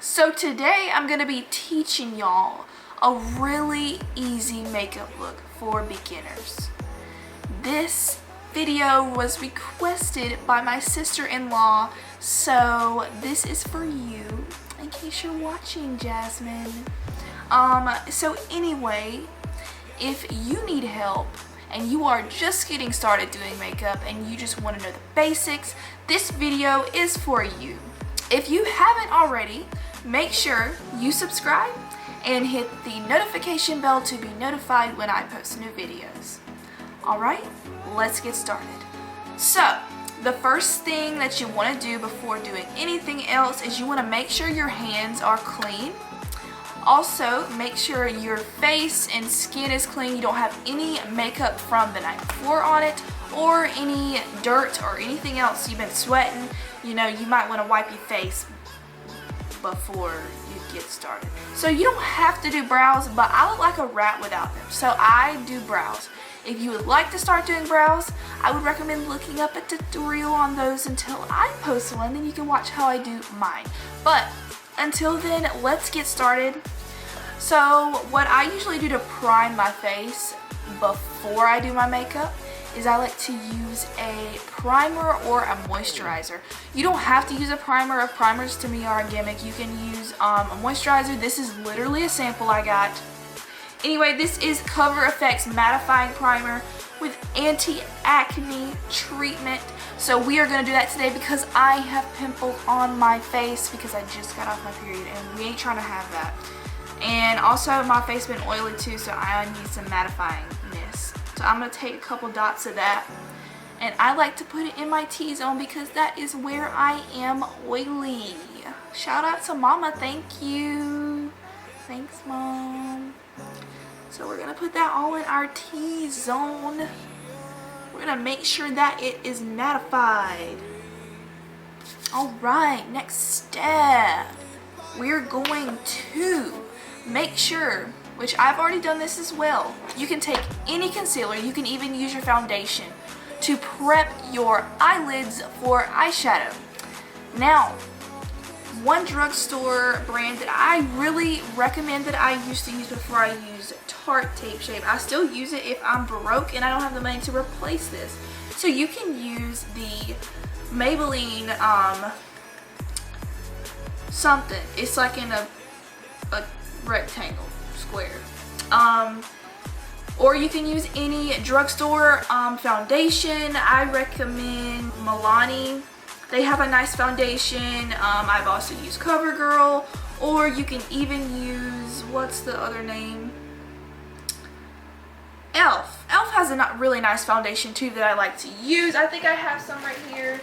So today I'm going to be teaching y'all a really easy makeup look for beginners. This video was requested by my sister-in-law, so this is for you in case you're watching, Jasmine. So anyway, if you need help and you are just getting started doing makeup and you just want to know the basics, this video is for you. If you haven't already, make sure you subscribe and hit the notification bell to be notified when I post new videos. Alright, let's get started. So, the first thing that you want to do before doing anything else is you want to make sure your hands are clean. Also, make sure your face and skin is clean. You don't have any makeup from the night before on it or any dirt or anything else. You've been sweating. You know, you might want to wipe your face before you get started. So you don't have to do brows, but I look like a rat without them. So I do brows. If you would like to start doing brows, I would recommend looking up a tutorial on those until I post one, then you can watch how I do mine. But until then, let's get started. So what I usually do to prime my face before I do my makeup is I like to use a primer or a moisturizer. You don't have to use a primer. Primers to me are a gimmick. You can use a moisturizer. This is literally a sample I got. Anyway, this is Cover FX Mattifying Primer with anti-acne treatment. So we are going to do that today because I have pimples on my face because I just got off my period and we ain't trying to have that. And also my face been oily too, so I need some mattifyingness. So I'm going to take a couple dots of that. And I like to put it in my T-zone because that is where I am oily. Shout out to Mama, thank you. Thanks, Mom. So we're going to put that all in our T-zone. We're going to make sure that it is mattified. Alright, next step. We're going to make sure, which I've already done this as well, you can take any concealer, you can even use your foundation to prep your eyelids for eyeshadow. Now, one drugstore brand that I really recommend that I used to use before I used Tarte Tape Shape. I still use it if I'm broke and I don't have the money to replace this. So you can use the Maybelline something. It's like in a rectangle, square. Or you can use any drugstore foundation. I recommend Milani. They have a nice foundation. I've also used CoverGirl, or you can even use, what's the other name? ELF. ELF has a really nice foundation too that I like to use. I think I have some right here.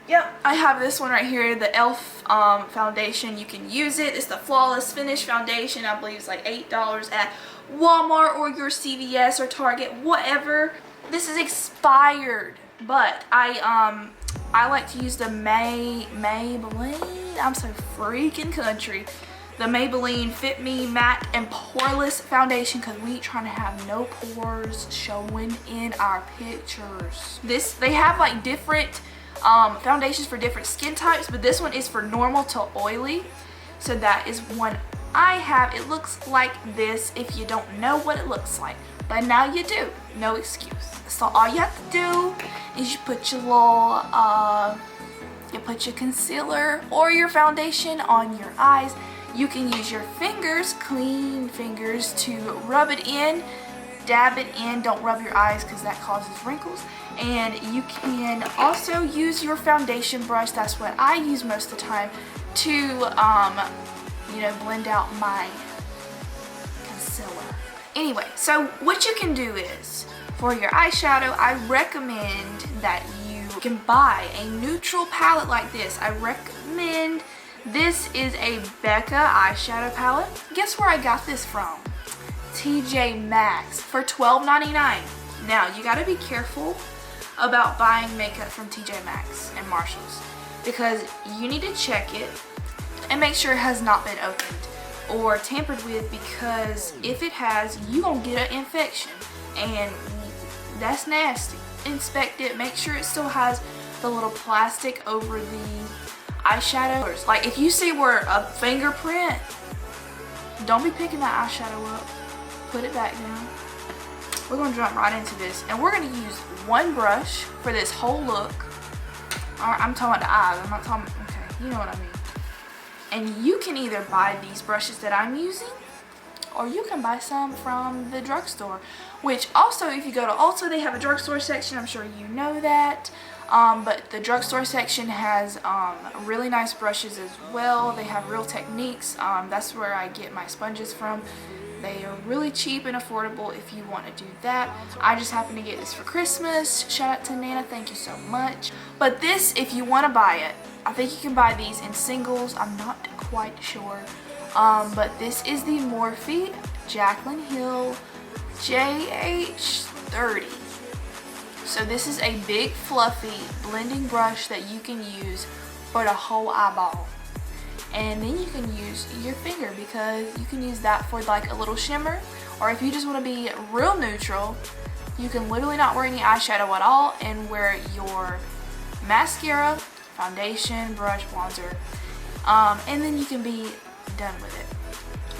Yep, I have this one right here, the ELF foundation. You can use it. It's the Flawless Finish Foundation. I believe it's like $8 at Walmart or your CVS or Target, whatever. This is expired, but I like to use the Maybelline. I'm so freaking country. The Maybelline Fit Me Matte and Poreless Foundation because we ain't trying to have no pores showing in our pictures. They have like different foundations for different skin types, but this one is for normal to oily. So that is one I have. It looks like this if you don't know what it looks like, but now you do. No excuse. So all you have to do is you put your little you put your concealer or your foundation on your eyes. You can use your fingers, clean fingers, to rub it in, dab it in. Don't rub your eyes because that causes wrinkles. And you can also use your foundation brush. That's what I use most of the time to you know, blend out my concealer. Anyway, so what you can do is, for your eyeshadow, I recommend that you can buy a neutral palette like this. I recommend, this is a Becca eyeshadow palette. Guess where I got this from? TJ Maxx for $12.99. Now, you gotta be careful about buying makeup from TJ Maxx and Marshalls because you need to check it and make sure it has not been opened or tampered with, because if it has, you gonna get an infection and that's nasty. Inspect it, make sure it still has the little plastic over the eyeshadow. Like if you see where a fingerprint, don't be picking that eyeshadow up. Put it back down. We're going to jump right into this, and we're going to use one brush for this whole look. I'm talking about the eyes. I'm not talking, okay, you know what I mean. And you can either buy these brushes that I'm using, or you can buy some from the drugstore, which also if you go to Ulta, they have a drugstore section. I'm sure you know that. But the drugstore section has really nice brushes as well. They have Real Techniques. That's where I get my sponges from. They are really cheap and affordable if you want to do that. I just happened to get this for Christmas. Shout out to Nana, thank you so much. But this, if you want to buy it, I think you can buy these in singles. I'm not quite sure. But this is the Morphe Jaclyn Hill JH30. So this is a big fluffy blending brush that you can use for the whole eyeball. And then you can use your finger, because you can use that for like a little shimmer, or if you just want to be real neutral, you can literally not wear any eyeshadow at all and wear your mascara, foundation, brush, bronzer, and then you can be done with it.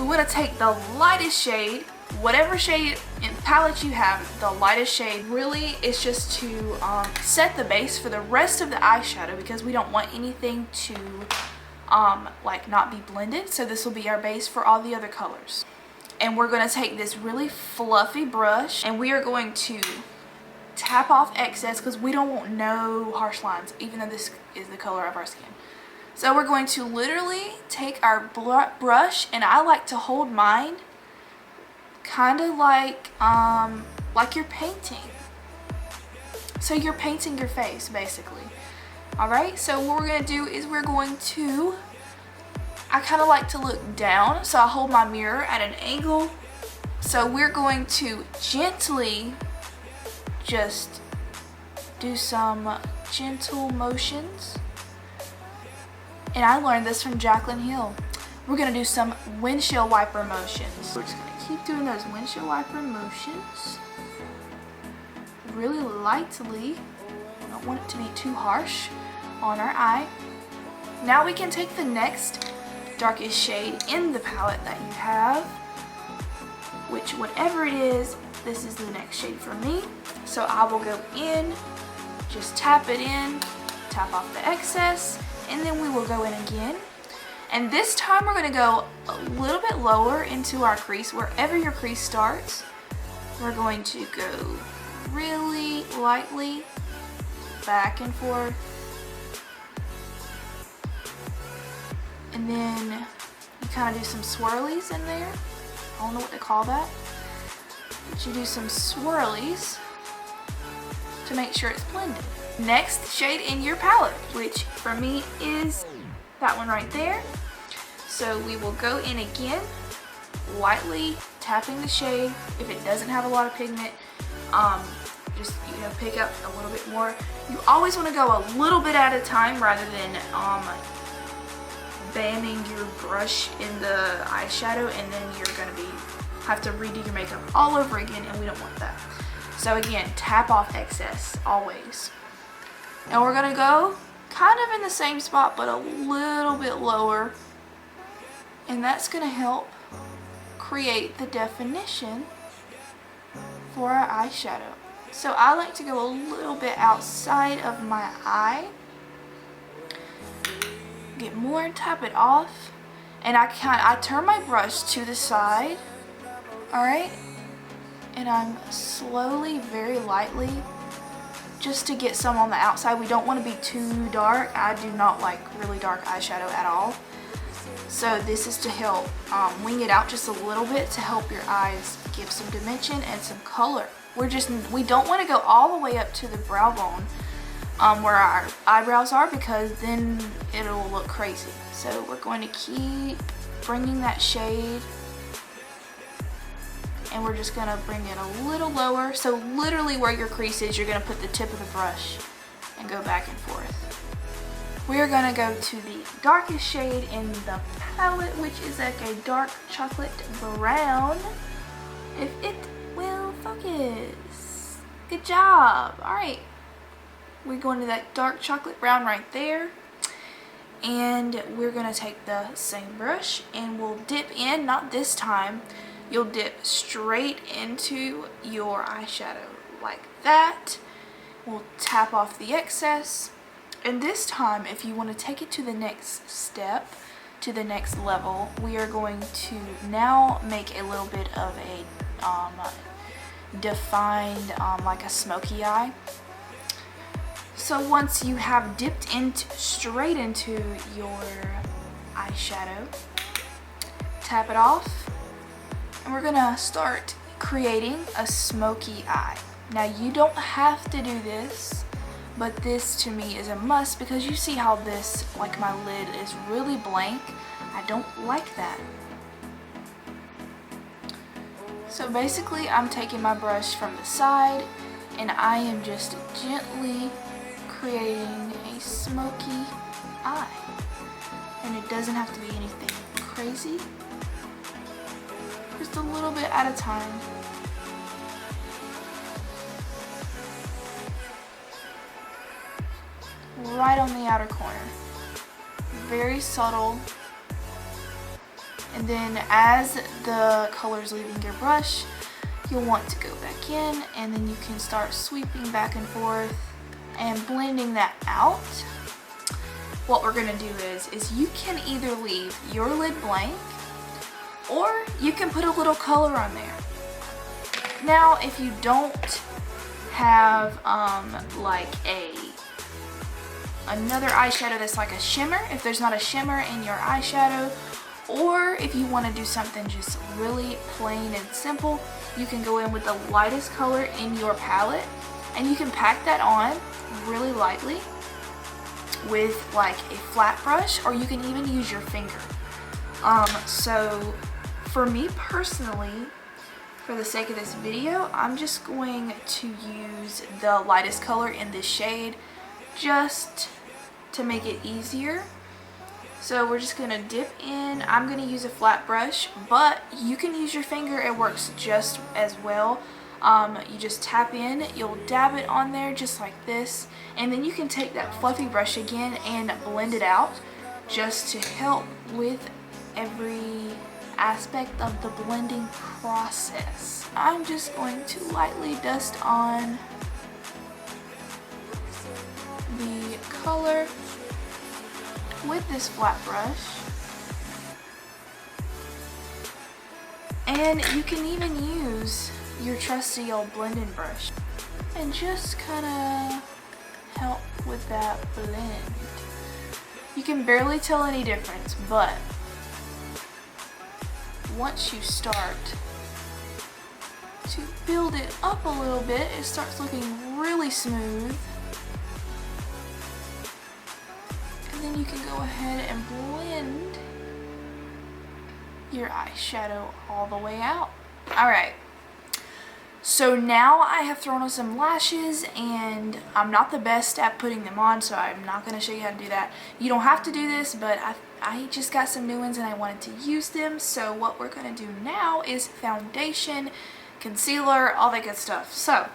We want to take the lightest shade, whatever shade and palette you have, the lightest shade. Really, it's just to set the base for the rest of the eyeshadow, because we don't want anything to like not be blended. So this will be our base for all the other colors. And we're going to take this really fluffy brush, and we are going to tap off excess, because we don't want no harsh lines, even though this is the color of our skin. So we're going to literally take our brush, and I like to hold mine kind of like you're painting. So you're painting your face basically. Alright, so what we're going to do is we're going to, I kind of like to look down, so I hold my mirror at an angle. So we're going to gently just do some gentle motions. And I learned this from Jaclyn Hill. We're going to do some windshield wiper motions. We're just going to keep doing those windshield wiper motions really lightly. I don't want it to be too harsh on our eye. Now we can take the next darkest shade in the palette that you have, which whatever it is, this is the next shade for me. So I will go in, just tap it in, tap off the excess, and then we will go in again. And this time we're going to go a little bit lower into our crease. Wherever your crease starts, we're going to go really lightly back and forth. And then you kind of do some swirlies in there. I don't know what to call that. But you do some swirlies to make sure it's blended. Next shade in your palette, which for me is that one right there. So we will go in again, lightly tapping the shade. If it doesn't have a lot of pigment, just pick up a little bit more. You always want to go a little bit at a time rather than bamming your brush in the eyeshadow, and then you're going to have to redo your makeup all over again, and we don't want that. So again, tap off excess always. And we're going to go kind of in the same spot but a little bit lower, and that's going to help create the definition for our eyeshadow. So I like to go a little bit outside of my eye, get more and tap it off, and I turn my brush to the side, alright, and I'm slowly, very lightly, just to get some on the outside. We don't want to be too dark. I do not like really dark eyeshadow at all. So this is to help wing it out just a little bit to help your eyes give some dimension and some color. We don't want to go all the way up to the brow bone where our eyebrows are, because then it'll look crazy. So we're going to keep bringing that shade, and we're just going to bring it a little lower. So literally where your crease is, you're going to put the tip of the brush and go back and forth. We are going to go to the darkest shade in the palette, which is like a dark chocolate brown. If it will focus. Good job. Alright. We're going to that dark chocolate brown right there. And we're gonna take the same brush and we'll dip in, not this time, you'll dip straight into your eyeshadow like that. We'll tap off the excess. And this time, if you want to take it to the next step, to the next level, we are going to now make a little bit of a defined, like a smoky eye. So once you have dipped straight into your eyeshadow, tap it off, and we're gonna start creating a smoky eye. Now you don't have to do this, but this to me is a must because you see how this, like my lid, is really blank. I don't like that. So basically I'm taking my brush from the side and I am just gently creating a smoky eye. And it doesn't have to be anything crazy. Just a little bit at a time. Right on the outer corner. Very subtle. And then as the color's leaving your brush, you'll want to go back in and then you can start sweeping back and forth and blending that out. What we're gonna do is you can either leave your lid blank or you can put a little color on there. Now, if you don't have like another eyeshadow that's like a shimmer, if there's not a shimmer in your eyeshadow, or if you want to do something just really plain and simple, you can go in with the lightest color in your palette and you can pack that on really lightly with like a flat brush, or you can even use your finger. So for me personally, for the sake of this video, I'm just going to use the lightest color in this shade just to make it easier. So we're just gonna dip in. I'm gonna use a flat brush, but you can use your finger, it works just as well. You just tap in, you'll dab it on there just like this, and then you can take that fluffy brush again and blend it out just to help with every aspect of the blending process. I'm just going to lightly dust on the color with this flat brush, and you can even use your trusty old blending brush and just kind of help with that blend. You can barely tell any difference, but once you start to build it up a little bit, it starts looking really smooth. And then you can go ahead and blend your eyeshadow all the way out. Alright, so now I have thrown on some lashes, and I'm not the best at putting them on, so I'm not going to show you how to do that. You don't have to do this, but I just got some new ones and I wanted to use them. So what we're going to do now is foundation, concealer, all that good stuff. So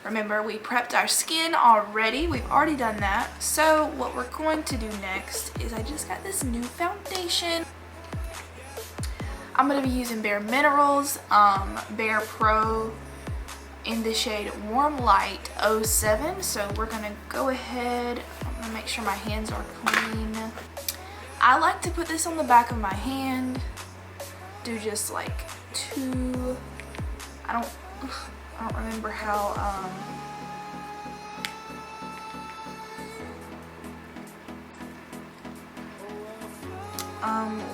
remember, we prepped our skin already. We've already done that. So what we're going to do next is I just got this new foundation. I'm going to be using Bare Minerals Bare Pro in the shade Warm Light 07. So we're going to go ahead, I'm going to make sure my hands are clean. I like to put this on the back of my hand. Do just like two, I don't remember how,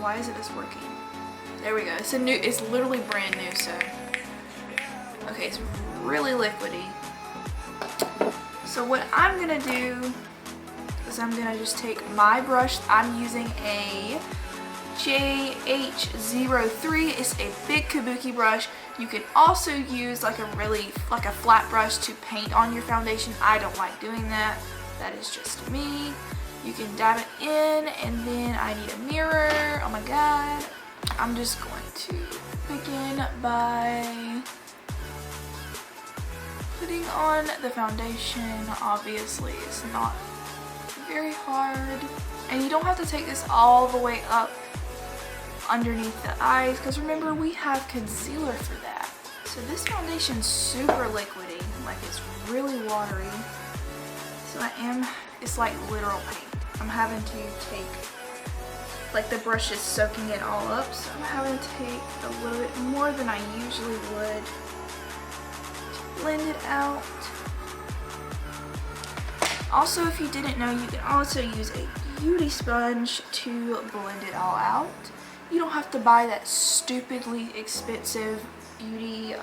why isn't this working? There we go. It's literally brand new, so. Okay, it's really liquidy. So what I'm gonna do is I'm gonna just take my brush. I'm using a JH03. It's a big kabuki brush. You can also use like a flat brush to paint on your foundation. I don't like doing that. That is just me. You can dab it in, and then I need a mirror. Oh my god. I'm just going to begin by putting on the foundation. Obviously, it's not very hard. And you don't have to take this all the way up underneath the eyes, because remember, we have concealer for that. So this foundation's super liquidy, like it's really watery. So it's like literal paint. I'm having to take, like the brush is soaking it all up, so I'm having to take a little bit more than I usually would to blend it out. Also, if you didn't know, you can also use a beauty sponge to blend it all out. You don't have to buy that stupidly expensive beauty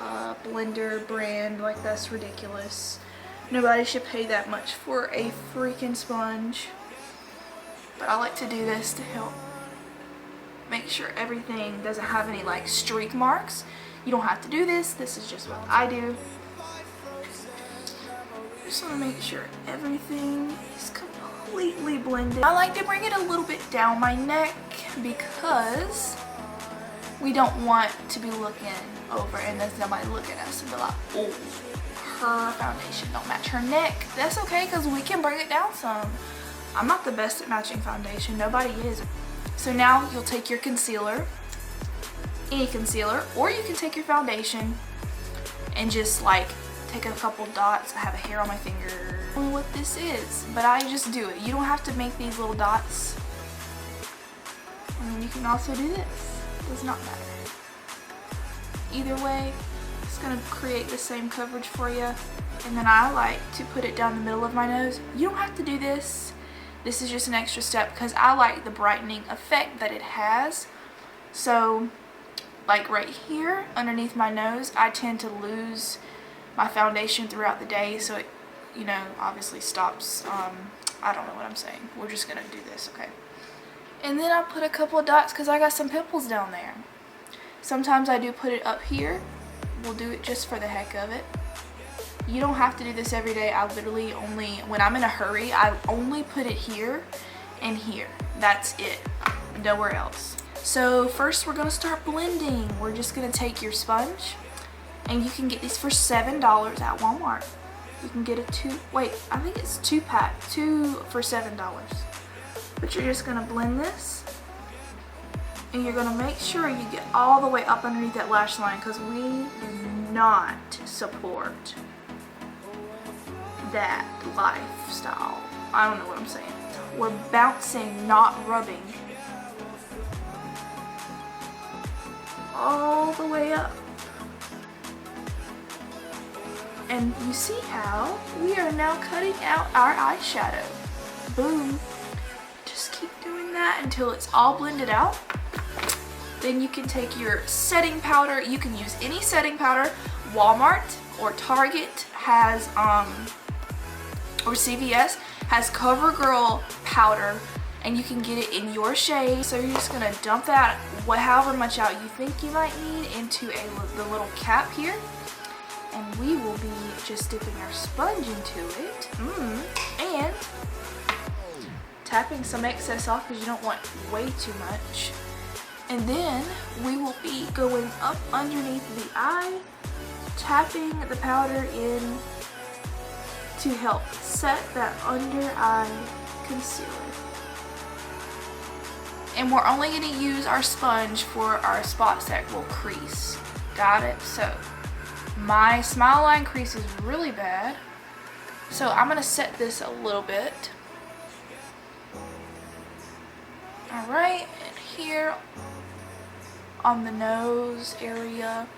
blender brand, like that's ridiculous. Nobody should pay that much for a freaking sponge. But I like to do this to help make sure everything doesn't have any like streak marks. You don't have to do this. This is just what I do. Just want to make sure everything is completely blended. I like to bring it a little bit down my neck because we don't want to be looking over and then somebody look at us and be like, oh, her foundation don't match her neck. That's okay, because we can bring it down some. I'm not the best at matching foundation. Nobody is. So now you'll take your concealer, any concealer, or you can take your foundation and just like take a couple dots. I have a hair on my finger. I don't know what this is, but I just do it. You don't have to make these little dots. And then you can also do this. It does not matter. Either way, it's gonna create the same coverage for you. And then I like to put it down the middle of my nose. You don't have to do this. This is just an extra step because I like the brightening effect that it has. So like right here underneath my nose, I tend to lose my foundation throughout the day, so it, you know, obviously stops. I don't know what I'm saying. We're just gonna do this, okay? And then I'll put a couple of dots because I got some pimples down there. Sometimes I do put it up here. We'll do it just for the heck of it. You don't have to do this every day. I literally only, when I'm in a hurry, I only put it here and here. That's it. Nowhere else. So first we're gonna start blending. We're just gonna take your sponge, and you can get these for $7 at Walmart. You can get I think it's 2-pack, 2 for $7. But you're just gonna blend this, and you're gonna make sure you get all the way up underneath that lash line, because we do not support that lifestyle. I don't know what I'm saying. We're bouncing, not rubbing. All the way up. And you see how we are now cutting out our eyeshadow. Boom. Just keep doing that until it's all blended out. Then you can take your setting powder. You can use any setting powder. Walmart or Target has, or CVS has CoverGirl powder, and you can get it in your shade. So you're just gonna dump that, however much out you think you might need, into the little cap here. And we will be just dipping our sponge into it. And tapping some excess off because you don't want way too much. And then we will be going up underneath the eye, tapping the powder in to help set that under eye concealer. And we're only going to use our sponge for our spots that will crease. Got it? So my smile line crease is really bad, so I'm going to set this a little bit. Alright, and here on the nose area.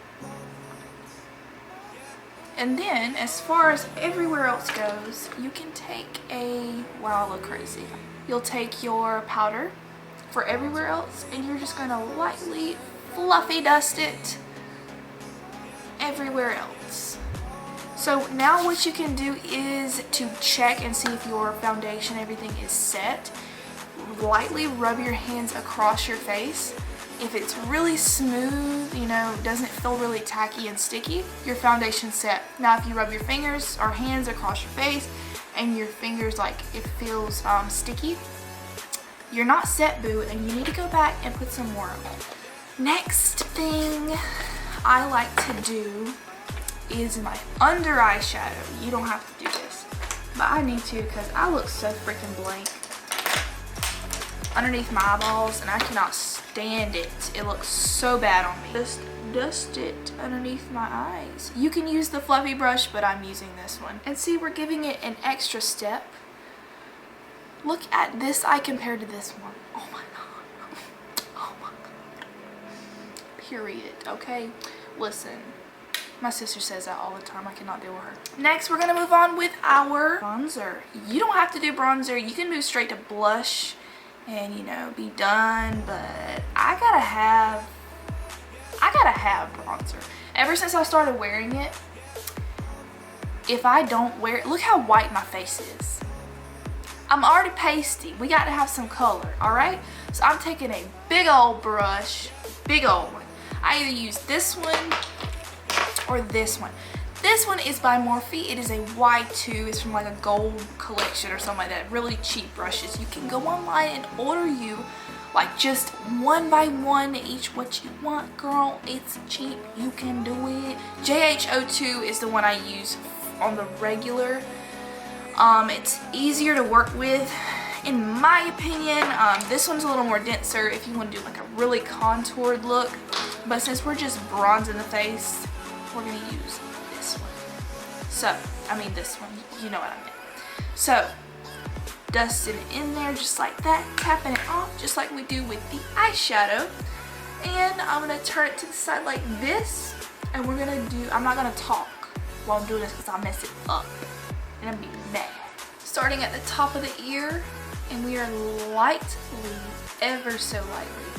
And then, as far as everywhere else goes, you can take wow, I look crazy. You'll take your powder for everywhere else, and you're just going to lightly fluffy dust it everywhere else. So now what you can do is to check and see if your foundation, everything is set. Lightly rub your hands across your face. If it's really smooth, you know, doesn't feel really tacky and sticky, your foundation's set. Now if you rub your fingers or hands across your face and your fingers like it feels sticky, you're not set, boo, and you need to go back and put some more on. Next thing I like to do is my under eye shadow. You don't have to do this. but I need to because I look so freaking blank underneath my eyeballs and I cannot stand it. It looks so bad on me. Just dust it underneath my eyes. You can use the fluffy brush, but I'm using this one. And see, we're giving it an extra step. Look at this eye compared to this one. Oh my god. Oh my god. Period. Okay? Listen. My sister says that all the time. I cannot deal with her. Next, we're going to move on with our bronzer. You don't have to do bronzer. You can move straight to blush and, you know, be done. But I gotta have bronzer. Ever since I started wearing it, if I don't wear it, look how white my face is. I'm already pasty. We got to have some color, alright? So I'm taking a big old brush, big old one. I either use this one or this one. This one is by Morphe. It is a Y2. It's from like a gold collection or something like that. Really cheap brushes. You can go online and order you like just one by one each what you want, girl. It's cheap. You can do it. JH02 is the one I use on the regular. It's easier to work with in my opinion. This one's a little more denser if you want to do like a really contoured look, but since we're just bronzing the face, we're gonna use this one. So I mean this one, you know what I meant. So dusting it in there just like that, tapping it off just like we do with the eyeshadow, and I'm gonna turn it to the side like this, and we're gonna do, I'm not gonna talk while I'm doing this because I'll mess it up and I'm be mad. Starting at the top of the ear, and we are lightly, ever so lightly,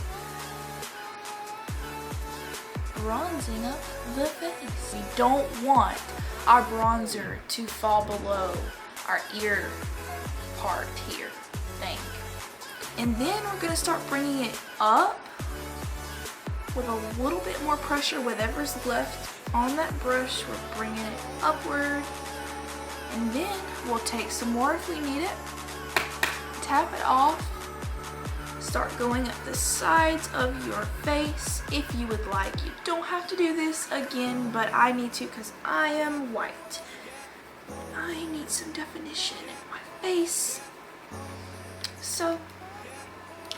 bronzing up the face. We don't want our bronzer to fall below our ear part here thing. And then we're going to start bringing it up with a little bit more pressure. Whatever's left on that brush, we're bringing it upward. And then we'll take some more if we need it, tap it off, start going up the sides of your face if you would like. You don't have to do this again, but I need to because I am white. I need some definition in my face. So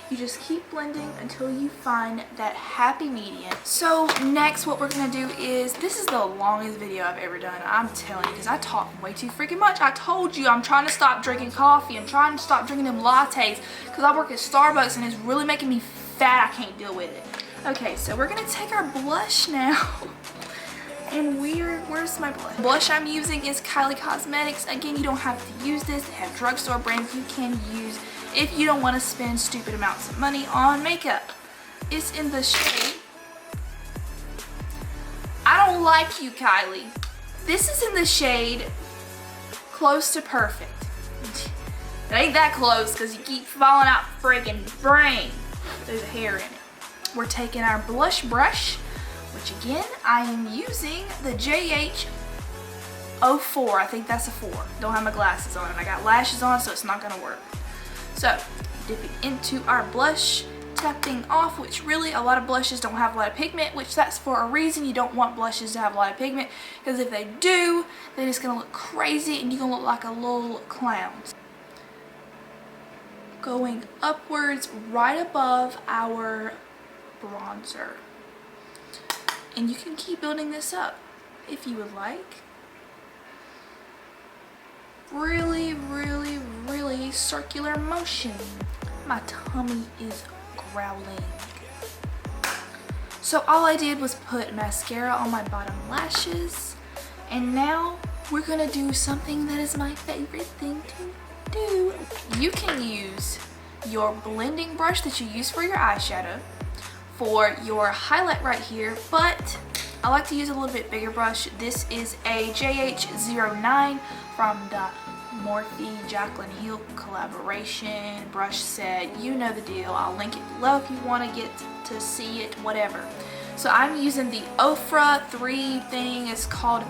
you just keep blending until you find that happy medium. So next what we're gonna do is, this is the longest video I've ever done, I'm telling you, because I talk way too freaking much. I told you I'm trying to stop drinking coffee. I'm trying to stop drinking them lattes because I work at Starbucks and it's really making me fat. I can't deal with it. Okay, so we're gonna take our blush now. And where's my blush? Blush I'm using is Kylie Cosmetics. Again, you don't have to use this. They have drugstore brands you can use if you don't want to spend stupid amounts of money on makeup. It's in the shade, I don't like you, Kylie. This is in the shade Close to Perfect. It ain't that close because you keep falling out friggin' brain. There's a hair in it. We're taking our blush brush, which again, I am using the JH04. I think that's a 4. Don't have my glasses on and I got lashes on, so it's not gonna work. So, dipping into our blush, tapping off, which really a lot of blushes don't have a lot of pigment, which that's for a reason. You don't want blushes to have a lot of pigment, because if they do, then it's gonna look crazy and you're gonna look like a little clown. Going upwards right above our bronzer. And you can keep building this up if you would like. Really, really, really circular motion. My tummy is growling. So all I did was put mascara on my bottom lashes. And now we're gonna do something that is my favorite thing to do. You can use your blending brush that you use for your eyeshadow for your highlight right here, but I like to use a little bit bigger brush. This is a JH09 from the Morphe Jaclyn Hill collaboration brush set. You know the deal. I'll link it below if you want to get to see it, whatever. So I'm using the Ofra 3 thing. It's called,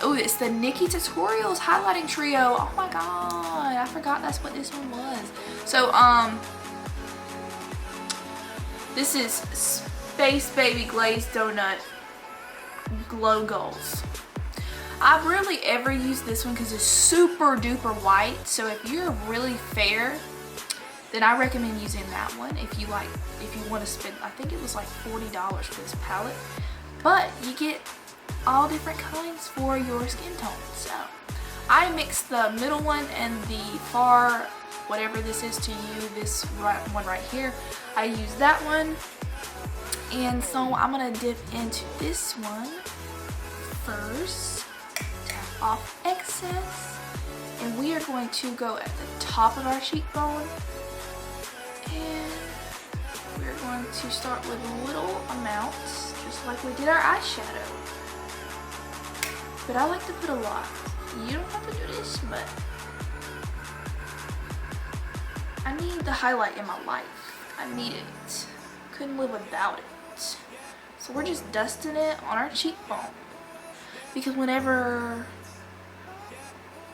oh, it's the Nikki Tutorials highlighting trio. Oh my god, I forgot that's what this one was. So this is Space Baby Glazed Donut Glow Goals. I rarely ever use this one because it's super duper white. So if you're really fair, then I recommend using that one if you want to spend, I think it was like $40 for this palette. But you get all different kinds for your skin tone. So I mixed the middle one and the far, whatever this is to you, this one right here, I use that one. And so I'm gonna dip into this one first, tap off excess, and we are going to go at the top of our cheekbone, and we're going to start with little amounts, just like we did our eyeshadow. But I like to put a lot. You don't have to do this, but I need the highlight in my life. I need it. Couldn't live without it. So we're just dusting it on our cheekbone. Because whenever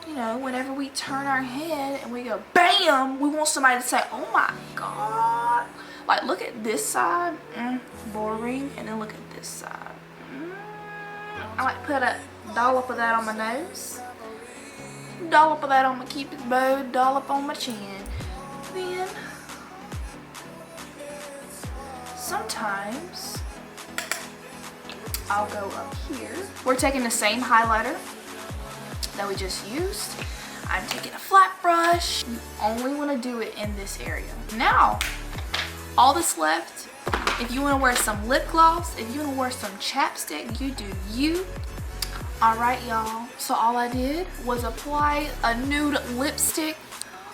we turn our head and we go BAM, we want somebody to say, oh my God. Like, look at this side, boring, and then look at this side. I like to put a dollop of that on my nose, dollop of that on my cupid's bow, dollop on my chin. Then sometimes I'll go up here. We're taking the same highlighter that we just used. I'm taking a flat brush. You only want to do it in this area. Now, all that's left, if you want to wear some lip gloss, if you want to wear some chapstick, you do you. Alright, y'all. So all I did was apply a nude lipstick.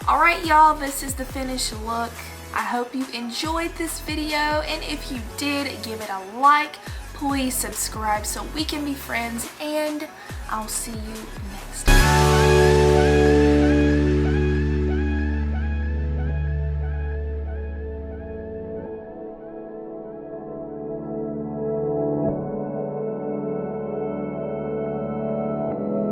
Alright, y'all, this is the finished look. I hope you enjoyed this video, and if you did, give it a like. Please subscribe so we can be friends, and I'll see you next time.